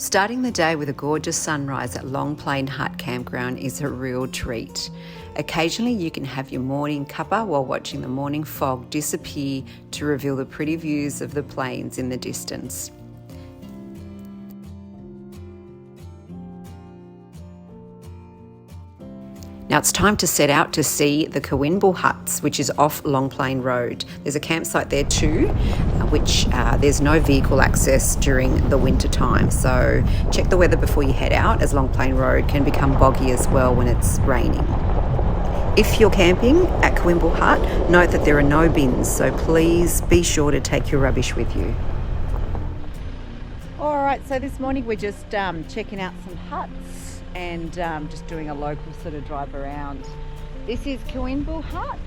Starting the day with a gorgeous sunrise at Long Plain Hut Campground is a real treat. Occasionally you can have your morning cuppa while watching the morning fog disappear to reveal the pretty views of the plains in the distance. Now it's time to set out to see the Cooinbil Huts, which is off Long Plain Road. There's a campsite there too, which there's no vehicle access during the winter time. So check the weather before you head out, as Long Plain Road can become boggy as well when it's raining. If you're camping at Cooinbil Hut, note that there are no bins, so please be sure to take your rubbish with you. All right, so this morning we're just checking out some huts and just doing a local sort of drive around. This is Cooinbil Hut,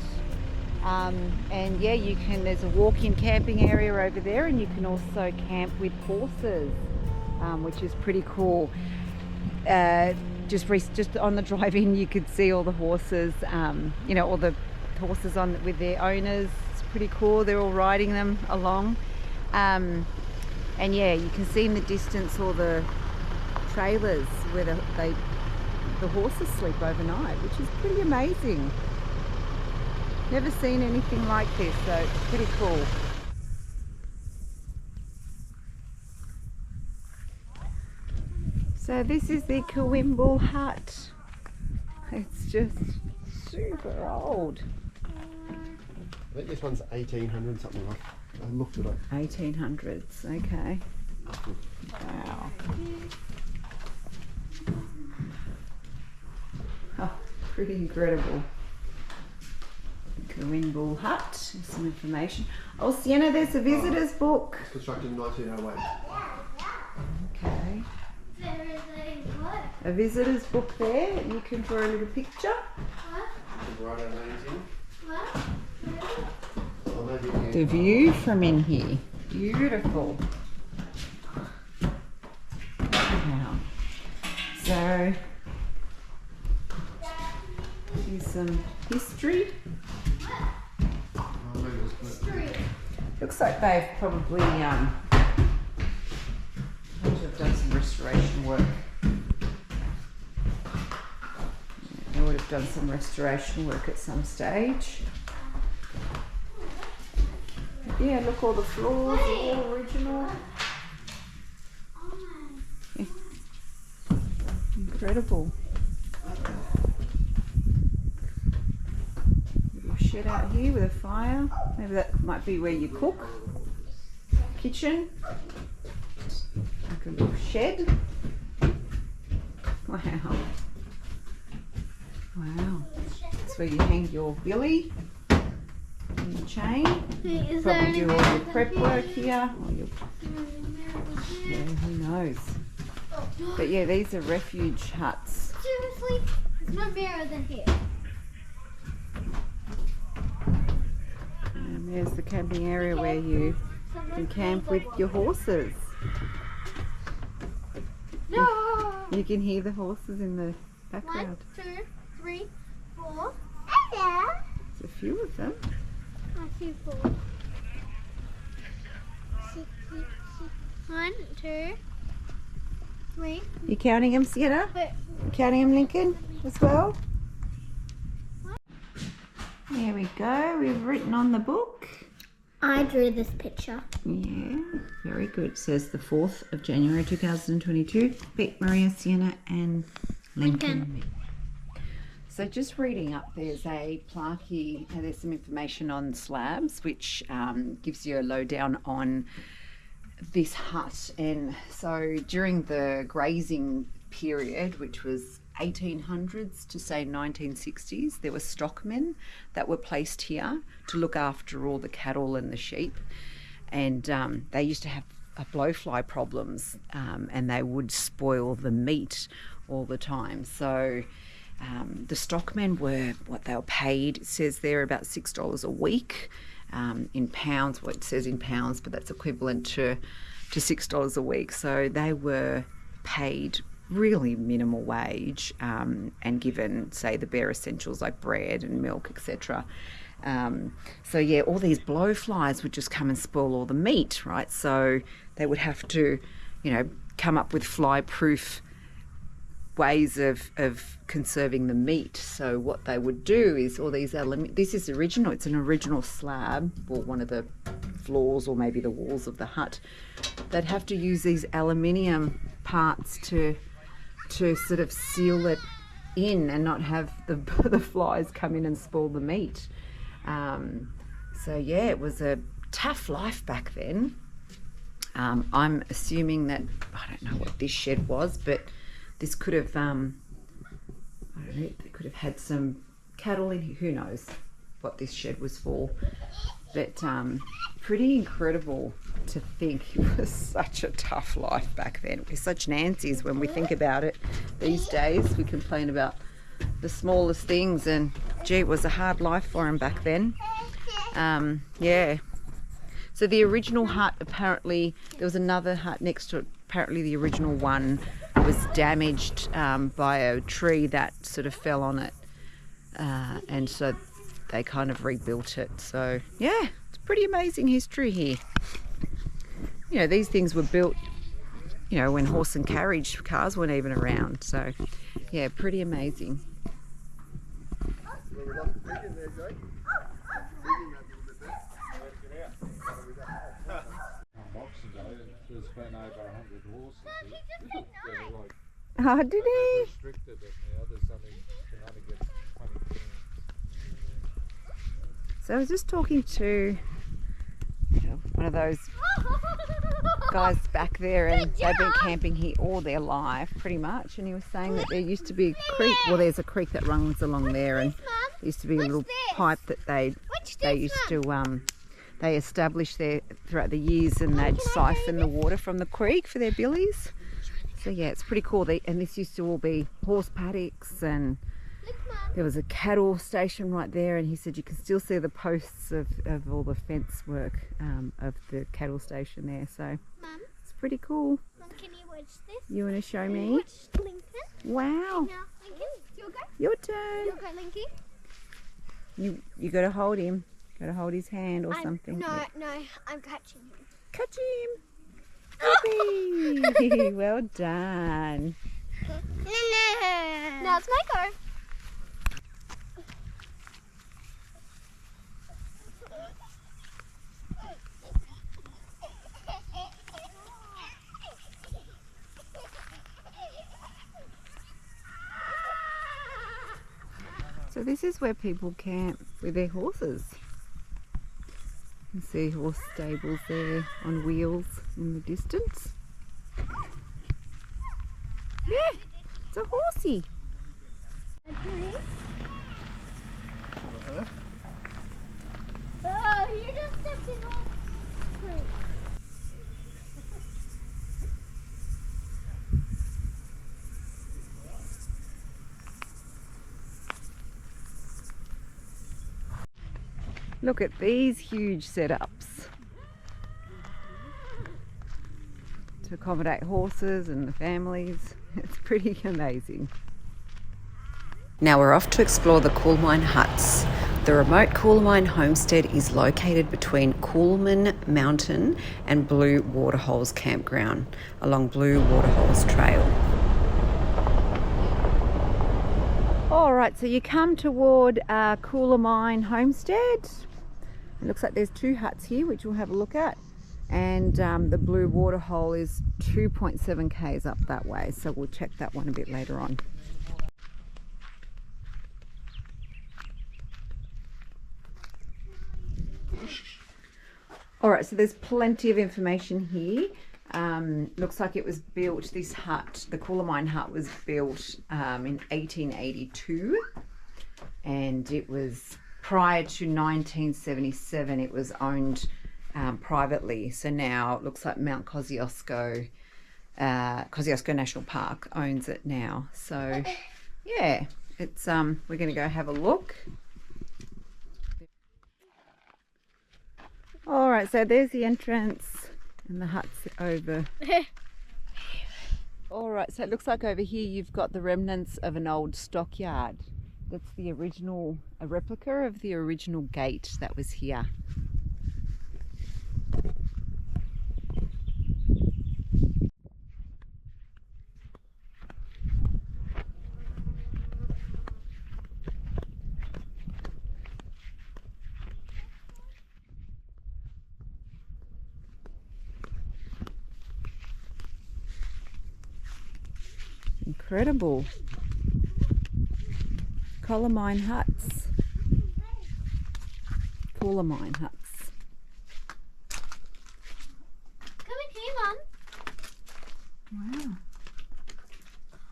and yeah, there's a walk-in camping area over there, and you can also camp with horses, which is pretty cool. Just on the drive-in, you could see all the horses, all the horses with their owners. It's pretty cool. They're all riding them along, and yeah, you can see in the distance all the trailers where the horses sleep overnight, which is pretty amazing. Never seen anything like this, so it's pretty cool. So this is the Cooinbil Hut. It's just super old. I think this one's 1800 something like. I looked it up. 1800s, okay. Wow. Oh, pretty incredible. Cooinbil Hut, some information. Oh, Sienna, there's a visitor's book. It's constructed in 1908. Okay. There is a what? A visitor's book there. You can draw a little picture. What? You can write our names in. What? Or maybe The view from in here. Beautiful. Wow. So, here's some history. Looks like they've probably done some restoration work. They would have done some restoration work at some stage. But yeah, look, all the floors are all original. Yeah. Incredible. Little shed out here with a fire. Maybe that might be where you cook. Kitchen. Like a little shed. Wow. Wow. That's where you hang your billy and your chain. Is Probably do there all any your prep work here. Yeah, who knows? But yeah, these are refuge huts. Seriously? There's no mirror than here. And there's the camping area where you can camp with your horses. No! You can hear the horses in the background. 1, 2, 3, 4. Hello! There's a few of them. I see 4. 1, 2, 3. You counting them, Sienna? Wait. You counting them, Lincoln, as well? There we go. We've written on the book. I drew this picture. Yeah, very good. It says the 4th of January 2022. Pete, Maria, Sienna and Lincoln. So just reading up, there's a plaque here, and there's some information on slabs, which gives you a lowdown on this hut. And so during the grazing period, which was 1800s to say 1960s, there were stockmen that were placed here to look after all the cattle and the sheep, and they used to have blowfly problems, and they would spoil the meat all the time. So the stockmen were, what they were paid, it says there, about $6 a week, in pounds. Well, it says in pounds, but that's equivalent to $6 a week. So they were paid really minimal wage, and given, say, the bare essentials like bread and milk, etc. So yeah, all these blowflies would just come and spoil all the meat, right? So they would have to you know, come up with fly-proof ways of conserving the meat. So what they would do is all these this is original, it's an original slab, or one of the floors or maybe the walls of the hut. They'd have to use these aluminium parts to sort of seal it in and not have the flies come in and spoil the meat. So yeah, it was a tough life back then. I'm assuming that, I don't know what this shed was, but this could have, I don't know, they could have had some cattle in here. Who knows what this shed was for. But pretty incredible to think it was such a tough life back then. We're such Nancy's when we think about it these days. We complain about the smallest things, and gee, it was a hard life for them back then. Yeah. So the original hut, apparently, there was another hut next to it. Apparently the original one was damaged by a tree that sort of fell on it. And so they kind of rebuilt it. So yeah, it's pretty amazing history here. You know, these things were built, you know, when horse and carriage cars weren't even around. So yeah, pretty amazing. There's been over 100 horses here. Oh, did he? Restricted it now. There's only, can only get 20 things. So I was just talking to one of those guys back there, and they've been camping here all their life pretty much, and he was saying that there used to be a creek, well there's a creek that runs along there, and there used to be a little pipe that they used to they established there throughout the years, and they'd siphon the water from the creek for their billies. So yeah, it's pretty cool. And this used to all be horse paddocks, and there was a cattle station right there, and he said you can still see the posts of all the fence work of the cattle station there. So Mum, it's pretty cool. Mum, can you watch this? You want to show me? Watch Lincoln. Wow. Now, Lincoln, you'll go. Your turn. You'll go, Linky. You got to hold him. Got to hold his hand or something. No, Yeah. no, I'm catching him. Catch him. Yippee. Well done. Now it's my go. So this is where people camp with their horses. You can see horse stables there on wheels in the distance. Yeah, it's a horsey. Oh, you just stepped in off. Look at these huge setups to accommodate horses and the families. It's pretty amazing. Now we're off to explore the Coolemine huts. The remote Coolamine homestead is located between Coolamine Mountain and Blue Waterholes Campground along Blue Waterholes Trail. Alright, so you come toward Coolamine homestead. It looks like there's two huts here which we'll have a look at, and the Blue Waterhole is 2.7 k's up that way, so we'll check that one a bit later on. Alright, so there's plenty of information here. Looks like it was built, this hut, the Coolamine hut was built in 1882, and it was prior to 1977 it was owned privately. So now it looks like Mount Kosciuszko National Park owns it now. So yeah, it's we're going to go have a look. All right, so there's the entrance and the hut's over. All right, so it looks like over here you've got the remnants of an old stockyard. That's the original, a replica of the original gate that was here. incredible. Coolamine huts. Coolamine huts. Come on. Wow.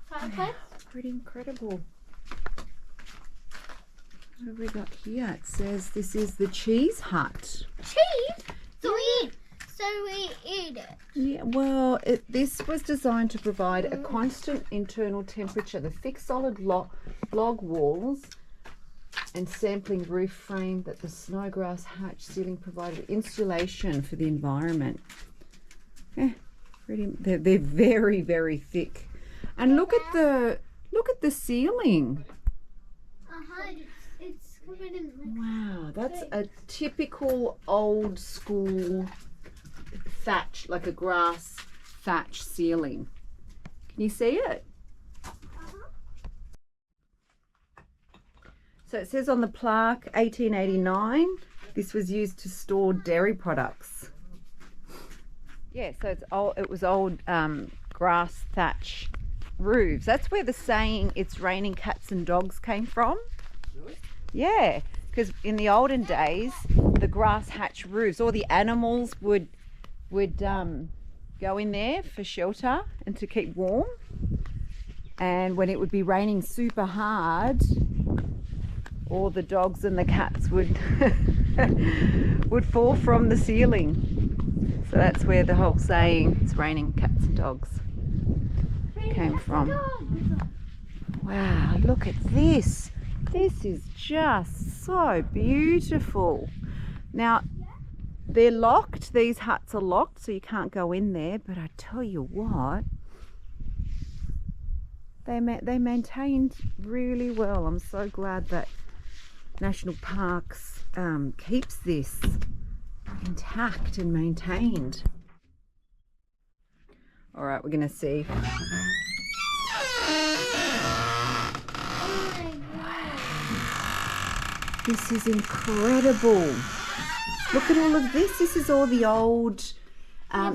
Fireplace? Pretty incredible. What have we got here? It says this is the cheese hut. Cheese? So we eat it. Yeah, well, this was designed to provide a constant internal temperature. The thick solid log walls and sampling roof frame that the snowgrass hatch ceiling provided insulation for the environment. Yeah, they're very, very thick. And look at the ceiling. It's covered in Wow, that's a typical old school thatch, like a grass thatch ceiling. Can you see it? So it says on the plaque 1889. This was used to store dairy products. Yeah, so it's old. It was old grass thatch roofs. That's where the saying "it's raining cats and dogs" came from. Really? Yeah, because in the olden days, the grass hatch roofs, all the animals would go in there for shelter and to keep warm. And when it would be raining super hard, all the dogs and the cats would would fall from the ceiling. So that's where the whole saying "it's raining cats and dogs" came from. Wow, look at this. This is just so beautiful. Now, they're locked. These huts are locked, so you can't go in there. But I tell you what, they maintained really well. I'm so glad that National Parks keeps this intact and maintained. All right, we're going to see. This is incredible. Look at all of this. This is all the old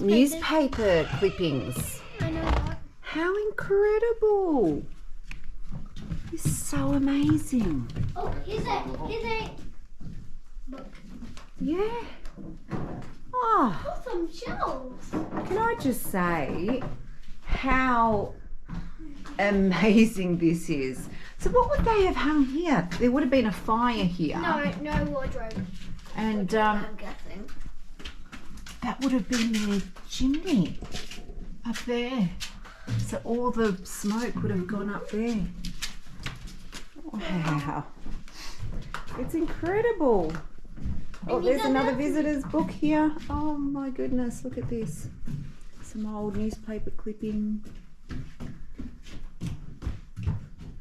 newspaper clippings. I know that. How incredible. This is so amazing. Oh, here's a book. Yeah. Oh, Oh, some shelves. can I just say how amazing this is? So what would they have hung here? There would have been a fire here. No wardrobe. And I'm guessing. that would have been their chimney up there. So all the smoke would have gone up there. Wow. It's incredible. Oh, there's another visitor's book here. Oh my goodness, look at this. Some old newspaper clipping.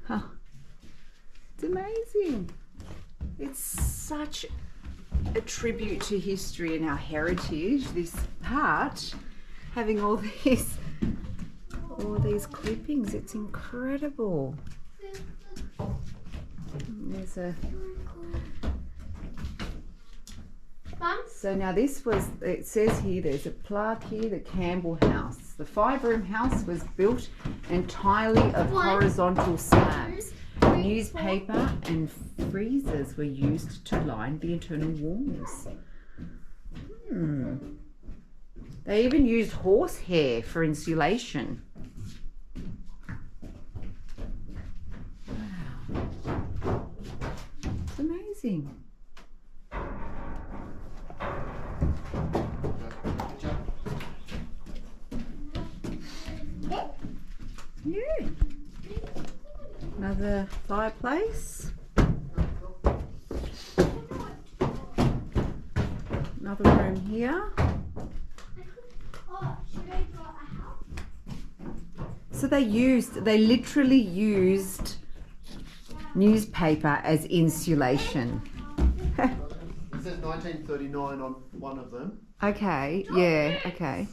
Huh. It's amazing. It's such a tribute to history and our heritage, this hut, having all these clippings. It's incredible. There's a So now this was, it says here, there's a plaque here, the Campbell house. The 5-room house was built entirely of horizontal slabs. Newspaper and freezers were used to line the internal walls. They even used horsehair for insulation. Wow. It's amazing. Yeah. Another fireplace. Another room here. So they literally used newspaper as insulation. It says 1939 on one of them. Okay, yeah, okay.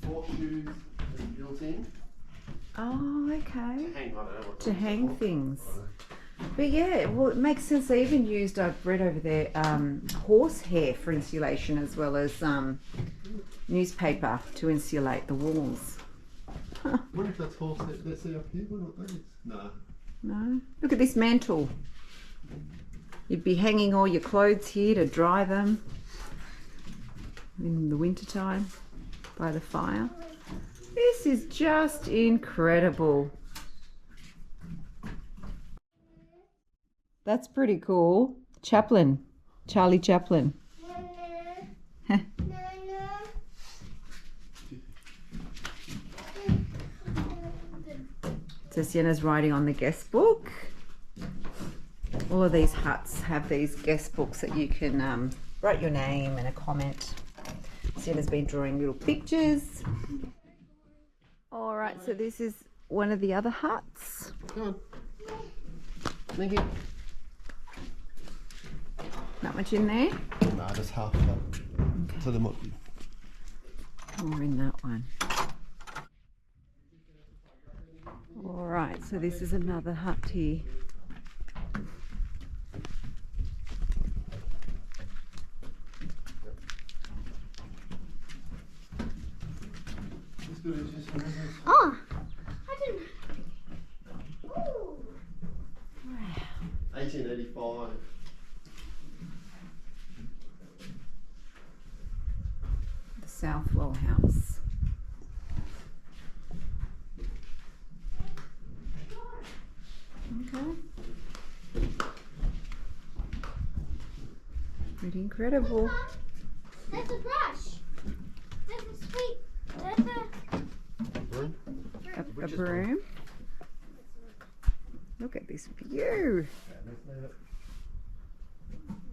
Horseshoes built in. Oh, okay. Hang, I don't know what To hang things. But yeah, well, it makes sense. They even used, I've read over there, horsehair for insulation as well as newspaper to insulate the walls. I wonder if that's horse. Let's see up here. What that is? No. No. Look at this mantle. You'd be hanging all your clothes here to dry them in the winter time by the fire. This is just incredible. That's pretty cool. Chaplin. Charlie Chaplin. So Sienna's writing on the guest book. All of these huts have these guest books that you can write your name and a comment. Sienna's been drawing little pictures. All right, so this is one of the other huts. Come on. Thank you. Not much in there. Nah, just half that. Okay. So the more. More in that one. All right, so this is another hut here. Oh, I didn't. Ooh. 1885. The Southwell House. Okay. Pretty incredible. That's a brush. That's a sweet. That's a Broom? A broom. Look at this view.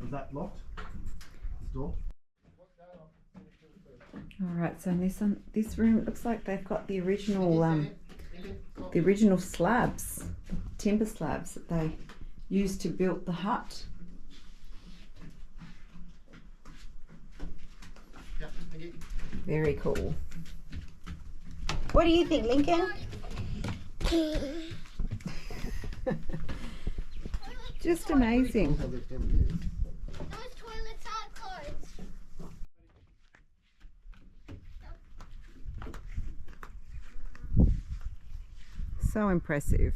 Is that locked? This door? All right, so in this room, it looks like they've got the original slabs, timber slabs that they used to build the hut. Yeah, thank you. Very cool. What do you think, Lincoln? Just amazing. those toilets are closed. So impressive.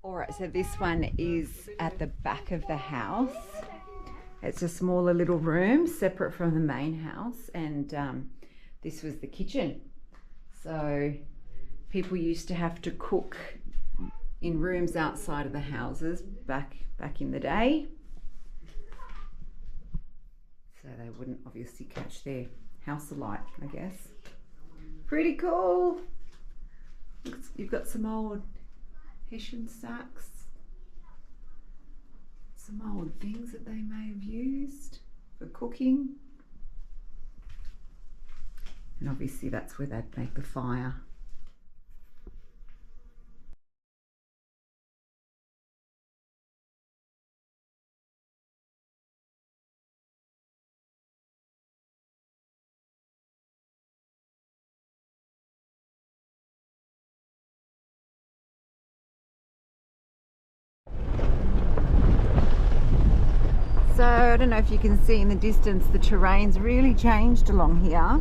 All right, so this one is at the back of the house. It's a smaller little room separate from the main house, and this was the kitchen. So people used to have to cook in rooms outside of the houses back in the day. So they wouldn't obviously catch their house alight, I guess. Pretty cool. You've got some old Hessian sacks. Some old things that they may have used for cooking. And obviously that's where they'd make the fire. So I don't know if you can see in the distance, the terrain's really changed along here.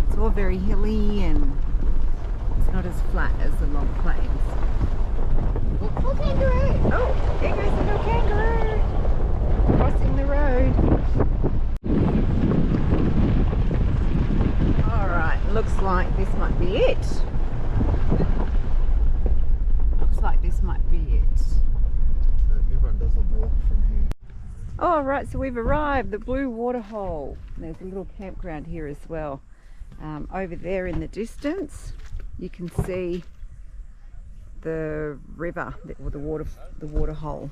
It's all very hilly and it's not as flat as the Long Plains. Oh, kangaroo! Oh, there goes the little kangaroo! Crossing the road. Alright, looks like this might be it. Looks like this might be it. So everyone does a walk from here. All right, so we've arrived, the Blue Waterhole. There's a little campground here as well. Over there in the distance, you can see the river or the waterhole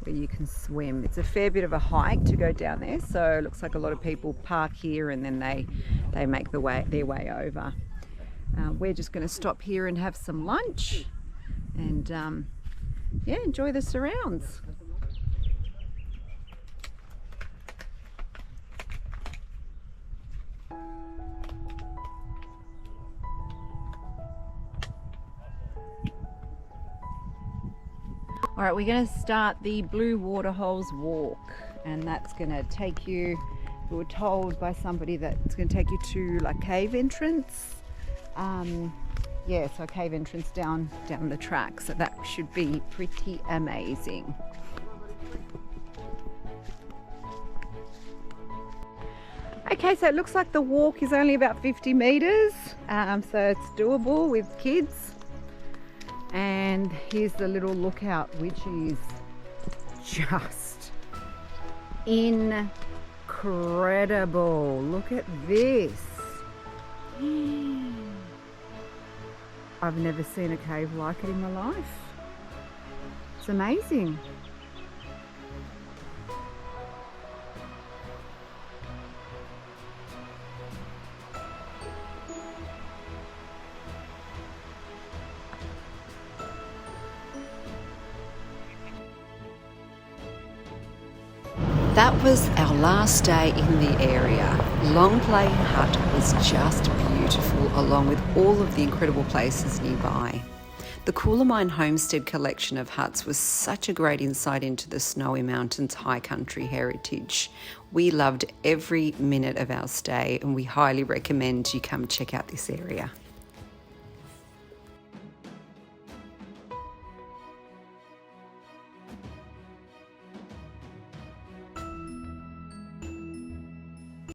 where you can swim. It's a fair bit of a hike to go down there, so it looks like a lot of people park here and then they make their way over. We're just going to stop here and have some lunch and yeah, enjoy the surrounds. All right, we're going to start the Blue Waterholes walk, and that's going to take you, we were told by somebody that it's going to take you to like cave entrance. Yeah, so a cave entrance down the track, so that should be pretty amazing. Okay, so it looks like the walk is only about 50 meters, so it's doable with kids. And here's the little lookout, which is just incredible. Look at this. I've never seen a cave like it in my life. It's amazing. That was our last day in the area. Long Plain Hut was just beautiful, along with all of the incredible places nearby. The Coolamine Homestead collection of huts was such a great insight into the Snowy Mountains high country heritage. We loved every minute of our stay, and we highly recommend you come check out this area.